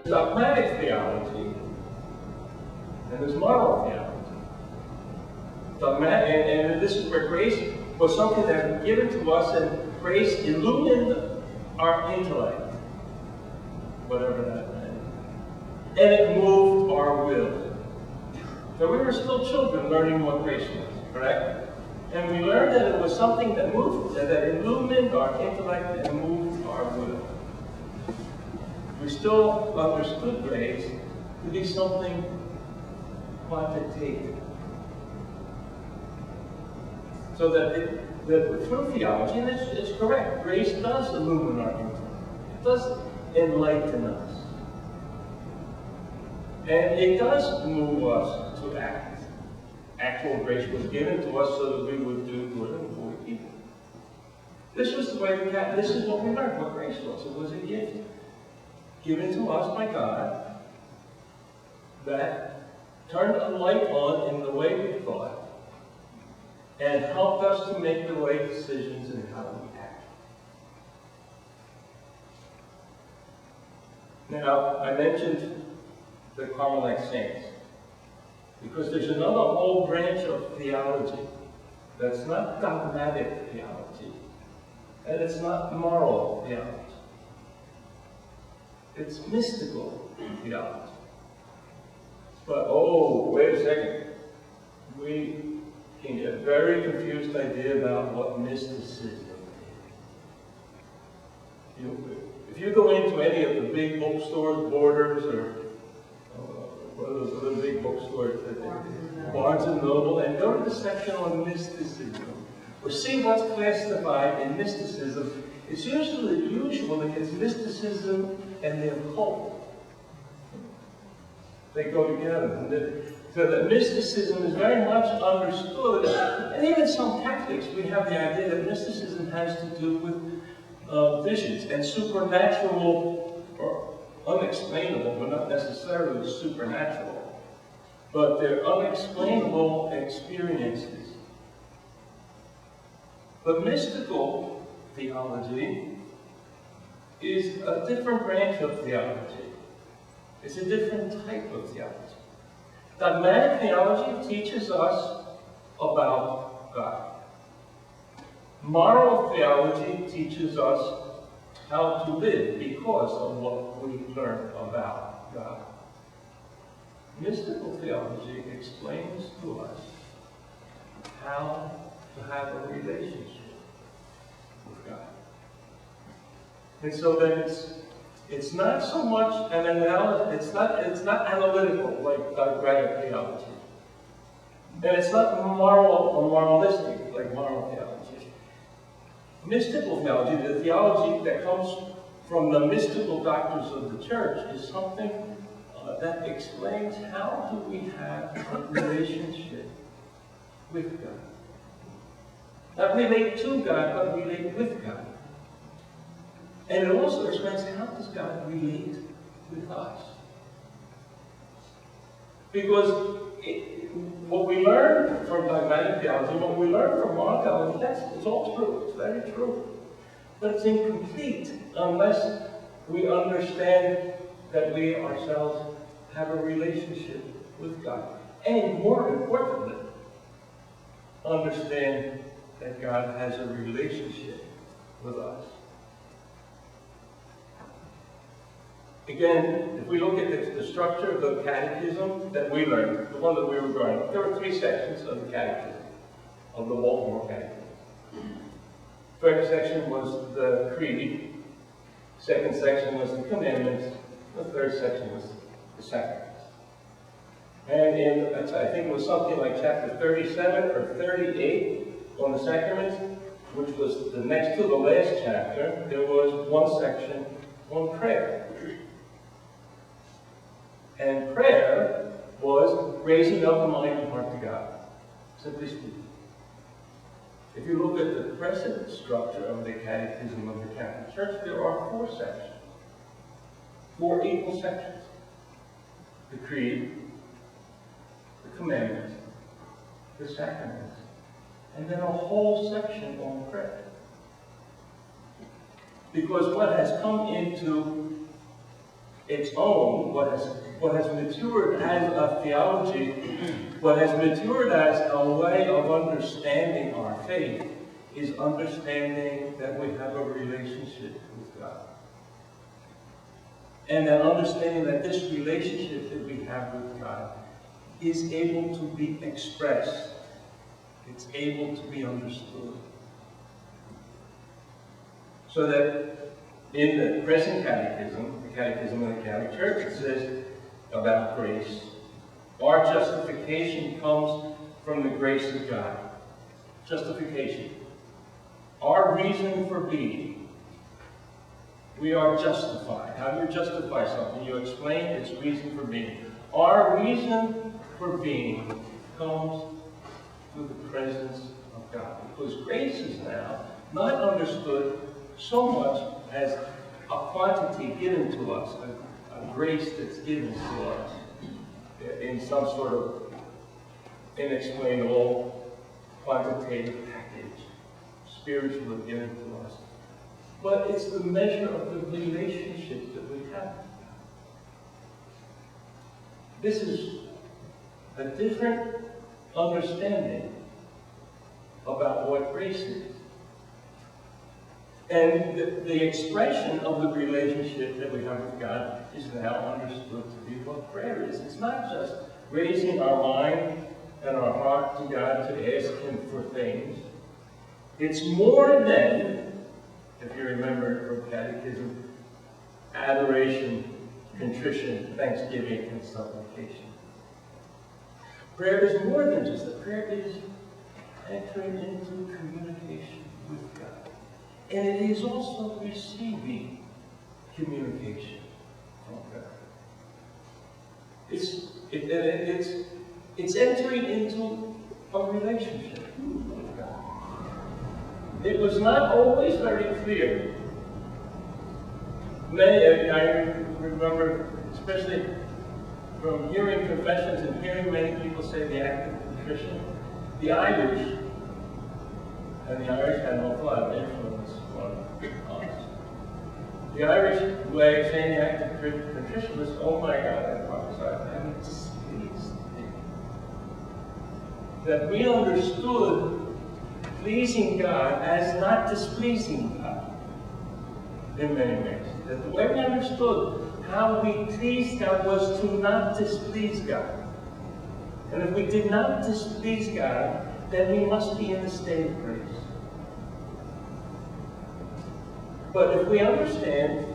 dogmatic theology, and there's moral theology. Dogmatic, and this is where grace was something that was given to us, and grace illumined our intellect, whatever that meant, and it moved our will. So we were still children learning what grace was, correct? And we learned that it was something that moved, that illumined our intellect and moved our will. We still understood grace to be something quantitative. So that through theology, and it's correct, grace does illumine our intellect. It does enlighten us. And it does move us to act. Actual grace was given to us so that we would do good and avoid evil. This was the way this is what we learned what grace was. It was a gift given to us by God that turned a light on in the way we thought and helped us to make the right decisions in how we act. Now, I mentioned the Carmelite saints because there's another whole branch of theology that's not dogmatic theology and it's not moral theology. It's mystical theology. But, oh, wait a second. We can get a very confused idea about what mysticism is. If you go into any of the big bookstores, Borders, or what are those other big bookstores, Barnes and Noble, and go to the section on mysticism, or see what's classified in mysticism, it's usually it's mysticism and the occult. They go together. So that mysticism is very much understood, and even some Catholics, we have the idea that mysticism has to do with visions and supernatural or unexplainable, but not necessarily supernatural, but they're unexplainable experiences. But mystical theology is a different branch of theology. It's a different type of theology. Dogmatic theology teaches us about God. Moral theology teaches us how to live because of what we learn about God. Mystical theology explains to us how to have a relationship with God. And so then it's not so much an analysis, it's not analytical like dogmatic theology. And it's not moral or moralistic like moral theology. Mystical theology, the theology that comes from the mystical doctrines of the church, is something that explains how do we have a relationship with God. Not relate to God, but relate with God. And it also explains how does God relate with us. Because what we learn from dogmatic theology, what we learn from moral theology, it's all true, it's very true. But it's incomplete unless we understand that we ourselves have a relationship with God. And more importantly, understand that God has a relationship with us. Again, if we look at the structure of the catechism that we learned, the one that we were growing up, there were 3 sections of the catechism, of the Baltimore Catechism. First section was the creed, second section was the commandments, the third section was the sacraments. And I think it was something like chapter 37 or 38 on the sacraments, which was the next to the last chapter, there was one section on prayer. And prayer was raising up the mind and heart to God, simply speaking. If you look at the present structure of the Catechism of the Catholic Church, there are 4 sections. 4 equal sections. The Creed, the Commandments, the Sacraments, and then a whole section on prayer. Because what has come into its own, what has matured as a theology, what has matured as a way of understanding our faith, is understanding that we have a relationship with God. And then understanding that this relationship that we have with God is able to be expressed. It's able to be understood. So that in the present catechism, the Catechism of the Catholic Church, it says about grace, our justification comes from the grace of God. Justification. Our reason for being. We are justified. How do you justify something? You explain its reason for being. Our reason for being comes through the presence of God. Because grace is now not understood so much as a quantity given to us, a grace that's given to us in some sort of inexplainable quantitative package, spiritually given to us. But it's the measure of the relationship that we have. This is a different understanding about what grace is. And the expression of the relationship that we have with God is now understood to be what prayer is. It's not just raising our mind and our heart to God to ask Him for things. It's more than, if you remember from Catechism, adoration, contrition, thanksgiving, and supplication. Prayer is more than just that. Prayer is entering into communication with God. And it is also receiving communication from God. It's entering into a relationship with God. It was not always very clear. I remember, especially from hearing confessions and hearing many people say the act of contrition, the Irish, and the Irish had an awful lot of influence on us. The Irish way of saying the act of contrition was, oh my God, I prophesied, and it displeased me. That we understood pleasing God as not displeasing God in many ways. That the way we understood how we pleased God was to not displease God. And if we did not displease God, then we must be in a state of grace. But if we understand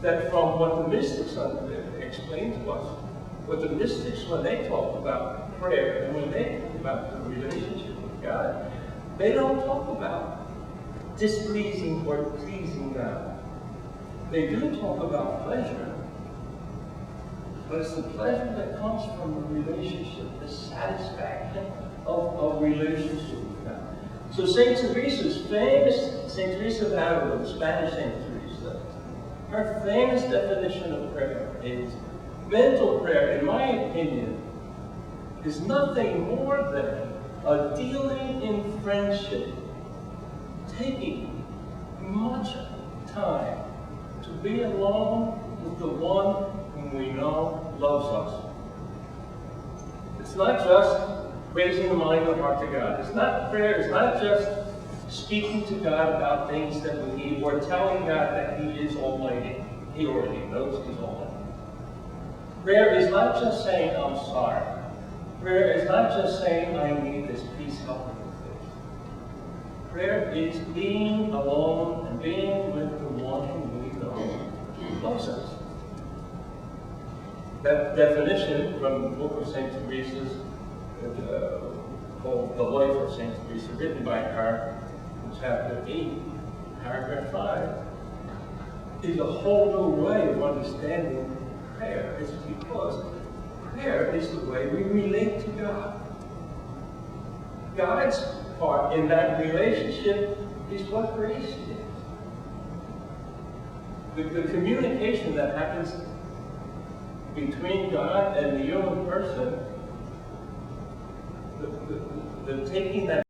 that from what the mystics explain to us, what the mystics, when they talk about prayer and when they talk about the relationship with God, they don't talk about displeasing or pleasing God. They do talk about pleasure, but it's the pleasure that comes from the relationship, the satisfaction of a relationship with God. So St. Teresa's famous, St. Teresa of Avila, the Spanish St. Teresa, her famous definition of prayer is, mental prayer, in my opinion, is nothing more than a dealing in friendship, taking much time to be alone with the one whom we know loves us. It's not just raising the mind and heart to God. It's not prayer. It's not just speaking to God about things that we need or telling God that He is almighty. He already knows He's almighty. Prayer is not just saying, I'm sorry. Prayer is not just saying, I need this, please help me with this. Prayer is being alone and being with the one whom we know loves us. That definition from the book of St. Teresa's, called The Life of St. Teresa, written by her in chapter 8, paragraph 5, is a whole new way of understanding prayer. It's because prayer is the way we relate to God. God's part in that relationship is what grace is. The communication that happens between God and the human person, the taking that